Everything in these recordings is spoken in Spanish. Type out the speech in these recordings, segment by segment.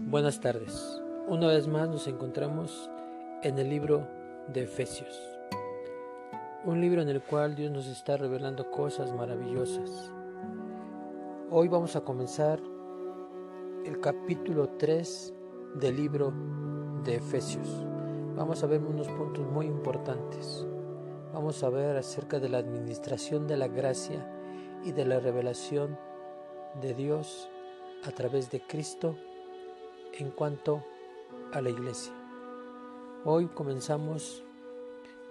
Buenas tardes. Una vez más nos encontramos en el libro de Efesios, un libro en el cual Dios nos está revelando cosas maravillosas. Hoy vamos a comenzar el capítulo 3 del libro de Efesios. Vamos a ver unos puntos muy importantes. Vamos a ver acerca de la administración de la gracia y de la revelación de Dios a través de Cristo en cuanto a la iglesia. Hoy comenzamos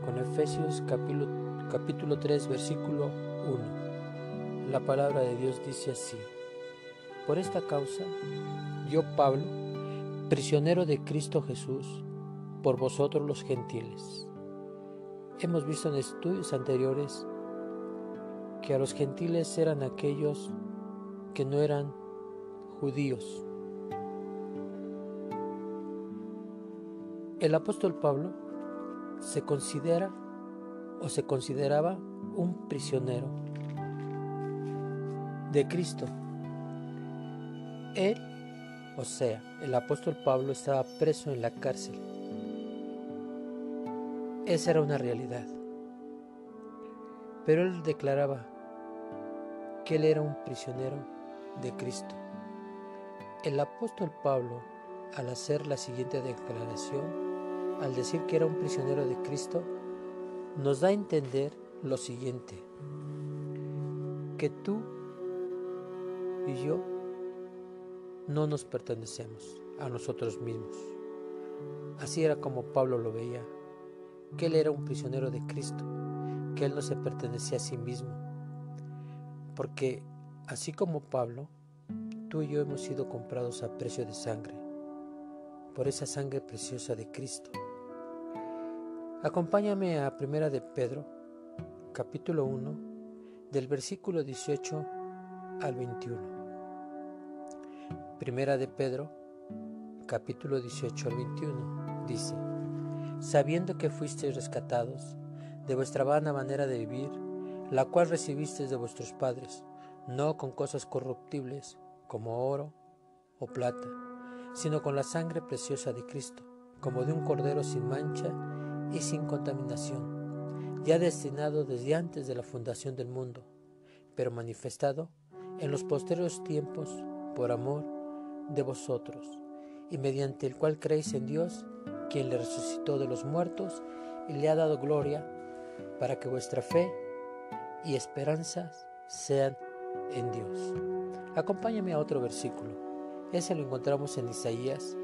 con Efesios capítulo 3 versículo 1. La palabra de Dios dice así: por esta causa, yo Pablo, prisionero de Cristo Jesús, por vosotros los gentiles. Hemos visto en estudios anteriores que a los gentiles eran aquellos que no eran judíos. El apóstol Pablo se consideraba un prisionero de Cristo. El apóstol Pablo estaba preso en la cárcel. Esa era una realidad. Pero él declaraba que él era un prisionero de Cristo. El apóstol Pablo, al hacer la siguiente declaración, al decir que era un prisionero de Cristo, nos da a entender lo siguiente: que tú y yo no nos pertenecemos a nosotros mismos. Así era como Pablo lo veía, que él era un prisionero de Cristo, que él no se pertenecía a sí mismo, porque así como Pablo, tú y yo hemos sido comprados a precio de sangre, por esa sangre preciosa de Cristo. Acompáñame a 1 de Pedro, capítulo 1, del versículo 18 al 21. 1 de Pedro, capítulo 18 al 21, dice: sabiendo que fuisteis rescatados de vuestra vana manera de vivir, la cual recibisteis de vuestros padres, no con cosas corruptibles, como oro o plata, sino con la sangre preciosa de Cristo, como de un cordero sin mancha y sin contaminación, ya destinado desde antes de la fundación del mundo, pero manifestado en los posteriores tiempos por amor de vosotros, y mediante el cual creéis en Dios, quien le resucitó de los muertos y le ha dado gloria, para que vuestra fe y esperanzas sean en Dios. Acompáñame a otro versículo. Ese lo encontramos en Isaías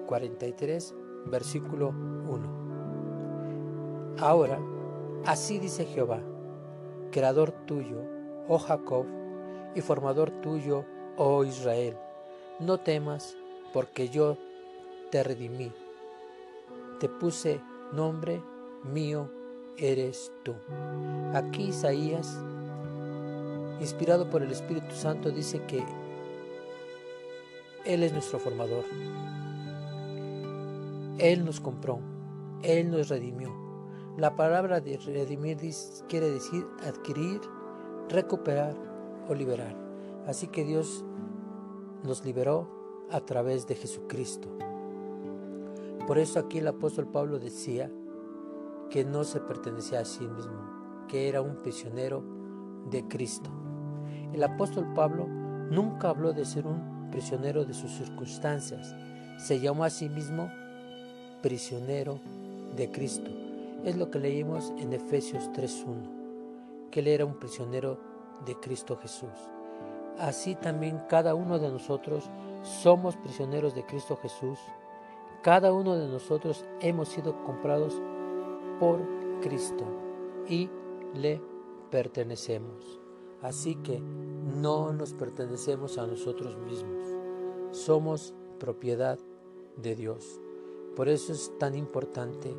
43, versículo 1. Ahora, así dice Jehová, creador tuyo, oh Jacob, y formador tuyo, oh Israel: no temas, porque yo te redimí, te puse nombre, mío eres tú. Aquí Isaías, inspirado por el Espíritu Santo, dice que Él es nuestro formador. Él nos compró, Él nos redimió. La palabra de redimir quiere decir adquirir, recuperar o liberar. Así que Dios nos liberó a través de Jesucristo. Por eso aquí el apóstol Pablo decía que no se pertenecía a sí mismo, que era un prisionero de Cristo. El apóstol Pablo nunca habló de ser un prisionero de sus circunstancias. Se llamó a sí mismo prisionero de Cristo. Es lo que leímos en Efesios 3:1, que él era un prisionero de Cristo Jesús. Así también cada uno de nosotros somos prisioneros de Cristo Jesús. Cada uno de nosotros hemos sido comprados por Cristo y le pertenecemos. Así que no nos pertenecemos a nosotros mismos. Somos propiedad de Dios. Por eso es tan importante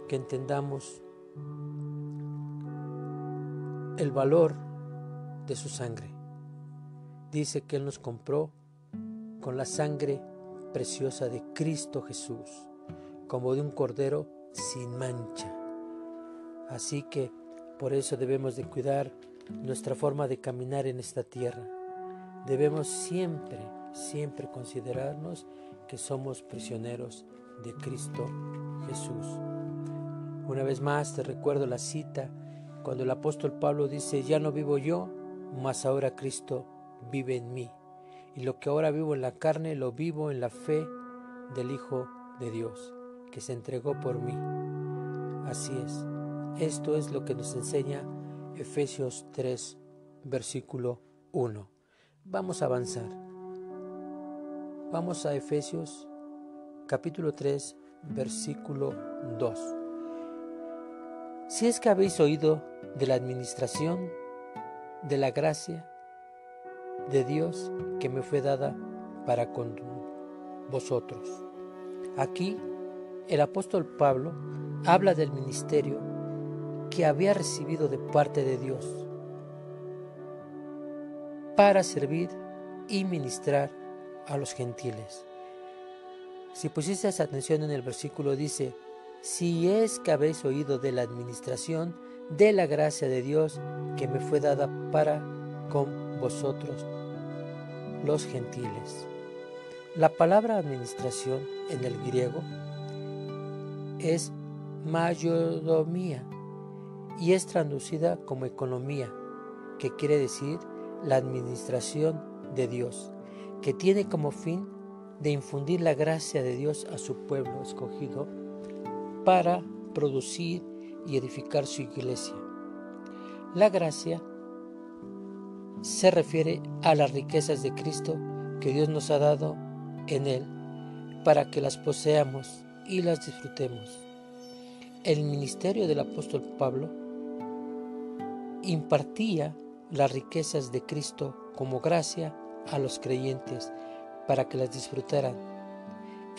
que entendamos el valor de su sangre. Dice que Él nos compró con la sangre preciosa de Cristo Jesús, como de un cordero sin mancha. Así que por eso debemos de cuidar nuestra forma de caminar en esta tierra. Debemos siempre siempre considerarnos que somos prisioneros de Cristo Jesús. Una vez más te recuerdo la cita cuando el apóstol Pablo dice: ya no vivo yo, mas ahora Cristo vive en mí. Y lo que ahora vivo en la carne, lo vivo en la fe del Hijo de Dios, que se entregó por mí. Así es. Esto es lo que nos enseña Efesios 3, versículo 1. Vamos a avanzar. Vamos a Efesios capítulo 3, versículo 2. Si es que habéis oído de la administración de la gracia de Dios que me fue dada para con vosotros. Aquí el apóstol Pablo habla del ministerio que había recibido de parte de Dios para servir y ministrar a los gentiles. Si pusiste atención en el versículo, dice: si es que habéis oído de la administración de la gracia de Dios que me fue dada para con vosotros, los gentiles. La palabra administración en el griego es mayordomía y es traducida como economía, que quiere decir la administración de Dios, que tiene como fin de infundir la gracia de Dios a su pueblo escogido para producir y edificar su iglesia. La gracia se refiere a las riquezas de Cristo que Dios nos ha dado en Él para que las poseamos y las disfrutemos. El ministerio del apóstol Pablo impartía las riquezas de Cristo como gracia a los creyentes para que las disfrutaran.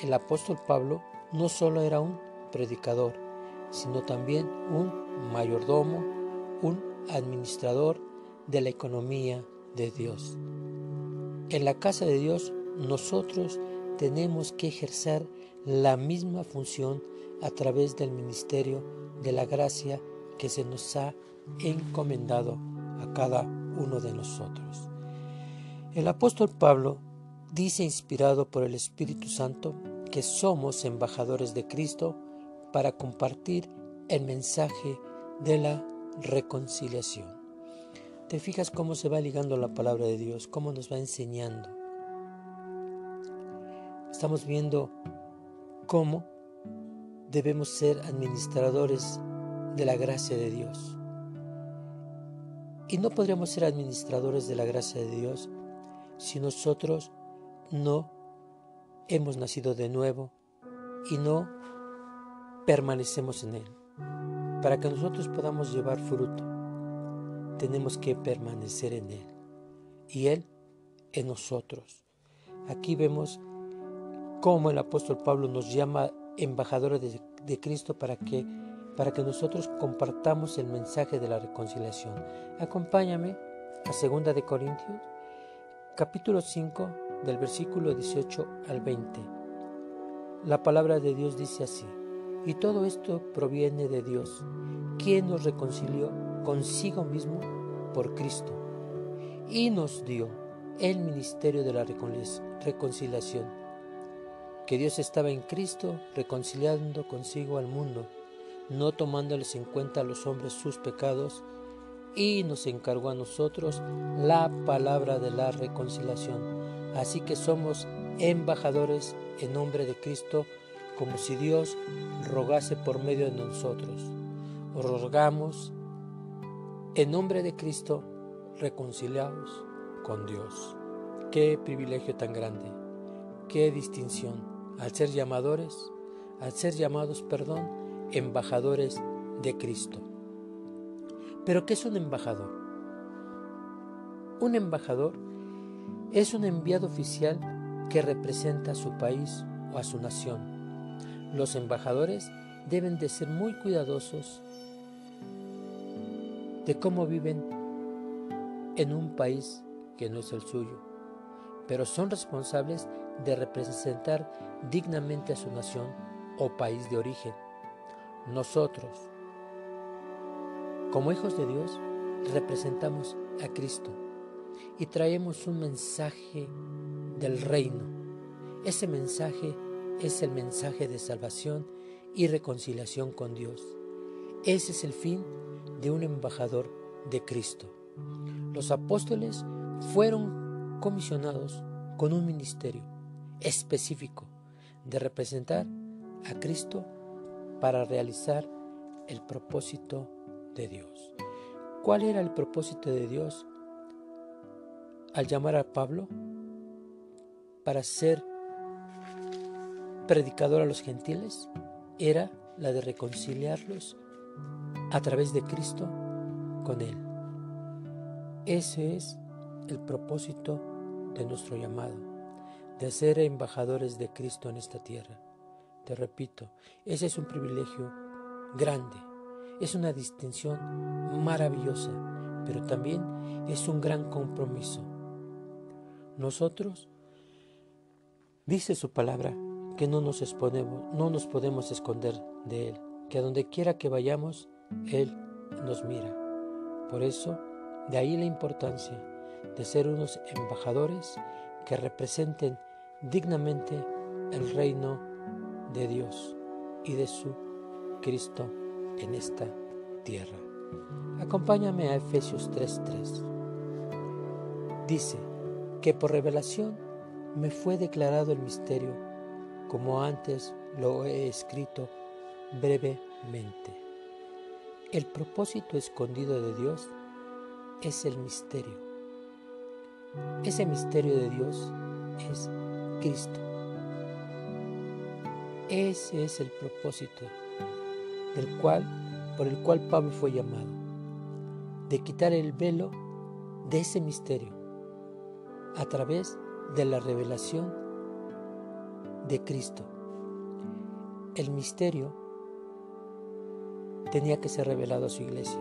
El apóstol Pablo no solo era un predicador, sino también un mayordomo, un administrador de la economía de Dios. En la casa de Dios nosotros tenemos que ejercer la misma función a través del ministerio de la gracia que se nos ha encomendado a cada uno de nosotros. El apóstol Pablo dice, inspirado por el Espíritu Santo, que somos embajadores de Cristo para compartir el mensaje de la reconciliación. ¿Te fijas cómo se va ligando la palabra de Dios? Cómo nos va enseñando. Estamos viendo cómo debemos ser administradores de la gracia de Dios. Y no podríamos ser administradores de la gracia de Dios si nosotros no hemos nacido de nuevo y no permanecemos en Él. Para que nosotros podamos llevar fruto, tenemos que permanecer en Él y Él en nosotros. Aquí vemos cómo el apóstol Pablo nos llama embajadores de Cristo para que nosotros compartamos el mensaje de la reconciliación. Acompáñame a 2 de Corintios, capítulo 5, del versículo 18 al 20. La palabra de Dios dice así: y todo esto proviene de Dios, quien nos reconcilió consigo mismo por Cristo y nos dio el ministerio de la reconciliación, que Dios estaba en Cristo reconciliando consigo al mundo, no tomándoles en cuenta a los hombres sus pecados, y nos encargó a nosotros la palabra de la reconciliación. Así que somos embajadores en nombre de Cristo, como si Dios rogase por medio de nosotros. Os rogamos en nombre de Cristo, reconciliaos con Dios. Qué privilegio tan grande, qué distinción, al ser llamados, embajadores de Cristo. ¿Pero qué es un embajador? Un embajador es un enviado oficial que representa a su país o a su nación. Los embajadores deben de ser muy cuidadosos de cómo viven en un país que no es el suyo, pero son responsables de representar dignamente a su nación o país de origen. Nosotros, como hijos de Dios, representamos a Cristo y traemos un mensaje del reino. Ese mensaje es el mensaje de salvación y reconciliación con Dios. Ese es el fin de un embajador de Cristo. Los apóstoles fueron comisionados con un ministerio específico de representar a Cristo para realizar el propósito de Dios. ¿Cuál era el propósito de Dios al llamar a Pablo para ser predicador a los gentiles? Era la de reconciliarlos a través de Cristo con Él. Ese es el propósito de nuestro llamado, de ser embajadores de Cristo en esta tierra. Te repito, ese es un privilegio grande, es una distinción maravillosa, pero también es un gran compromiso. Nosotros, dice su palabra, que no nos podemos esconder de Él, que a donde quiera que vayamos, Él nos mira. Por eso, de ahí la importancia de ser unos embajadores que representen dignamente el reino de Dios y de su Cristo en esta tierra. Acompáñame a Efesios 3:3. Dice que por revelación me fue declarado el misterio, como antes lo he escrito brevemente. El propósito escondido de Dios es el misterio. Ese misterio de Dios es Cristo. Ese es el propósito por el cual Pablo fue llamado, de quitar el velo de ese misterio a través de la revelación de Cristo. El misterio tenía que ser revelado a su iglesia.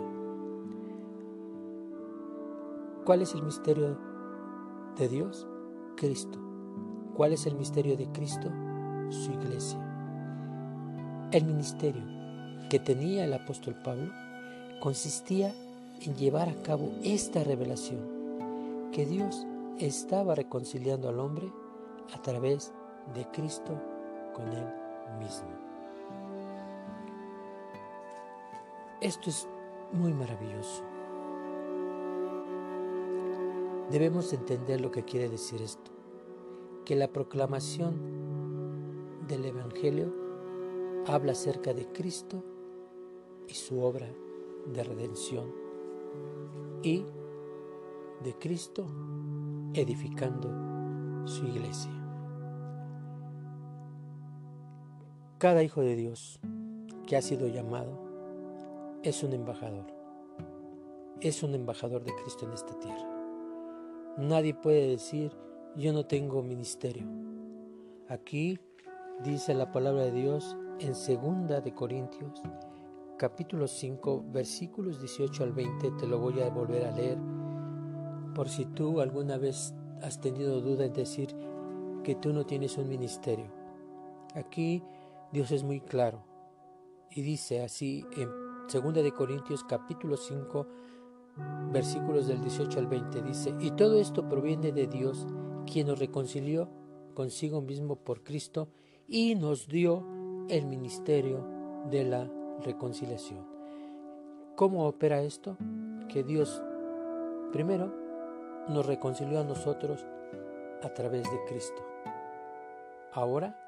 ¿Cuál es el misterio de Dios? Cristo. ¿Cuál es el misterio de Cristo? Su iglesia. El ministerio que tenía el apóstol Pablo consistía en llevar a cabo esta revelación, que Dios estaba reconciliando al hombre a través de Cristo con Él mismo. Esto es muy maravilloso. Debemos entender lo que quiere decir esto, que la proclamación del Evangelio habla acerca de Cristo y su obra de redención, y de Cristo edificando su iglesia. Cada hijo de Dios que ha sido llamado es un embajador de Cristo en esta tierra. Nadie puede decir, yo no tengo ministerio. Aquí dice la palabra de Dios en 2 de Corintios, capítulo 5, versículos 18 al 20, te lo voy a volver a leer, por si tú alguna vez has tenido duda en decir que tú no tienes un ministerio. Aquí Dios es muy claro y dice así en 2 de Corintios, capítulo 5, versículos del 18 al 20, dice: y todo esto proviene de Dios, quien nos reconcilió consigo mismo por Cristo y nos dio el ministerio de la reconciliación. ¿Cómo opera esto? Que Dios primero nos reconcilió a nosotros a través de Cristo. Ahora,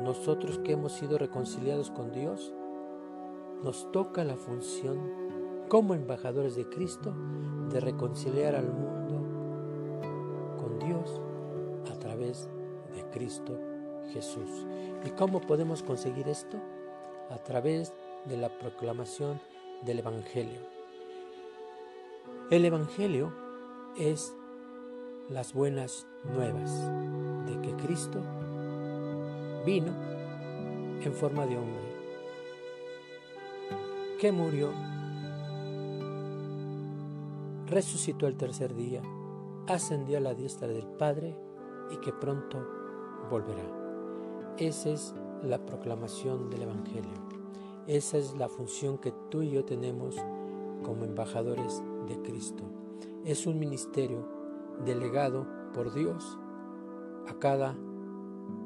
nosotros que hemos sido reconciliados con Dios, nos toca la función como embajadores de Cristo de reconciliar al mundo con Dios a través de Cristo Jesús. ¿Y cómo podemos conseguir esto? A través de la proclamación del Evangelio. El Evangelio es las buenas nuevas de que Cristo vino en forma de hombre, que murió, resucitó el tercer día, ascendió a la diestra del Padre y que pronto volverá. Esa es la proclamación del Evangelio. Esa es la función que tú y yo tenemos como embajadores de Cristo. es un ministerio delegado por Dios a cada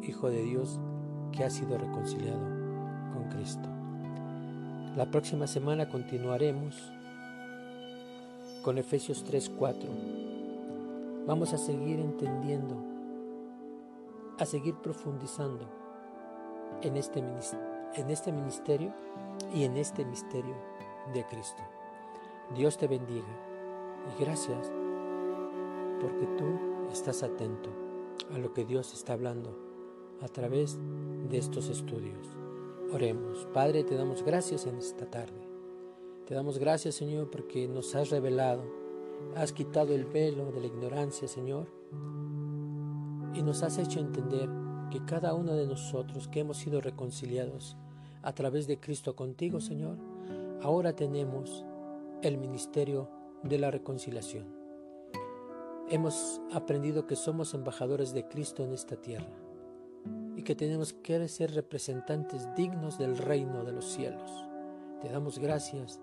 hijo de Dios que ha sido reconciliado con Cristo. La próxima semana continuaremos con Efesios 3:4. Vamos a seguir entendiendo, a seguir profundizando en este ministerio y en este misterio de Cristo. Dios te bendiga y gracias porque tú estás atento a lo que Dios está hablando a través de estos estudios. Oremos. Padre, te damos gracias en esta tarde. Te damos gracias, Señor, porque nos has revelado, has quitado el velo de la ignorancia, Señor, y nos has hecho entender que cada uno de nosotros que hemos sido reconciliados a través de Cristo contigo, Señor, ahora tenemos el ministerio de la reconciliación. Hemos aprendido que somos embajadores de Cristo en esta tierra y que tenemos que ser representantes dignos del reino de los cielos. Te damos gracias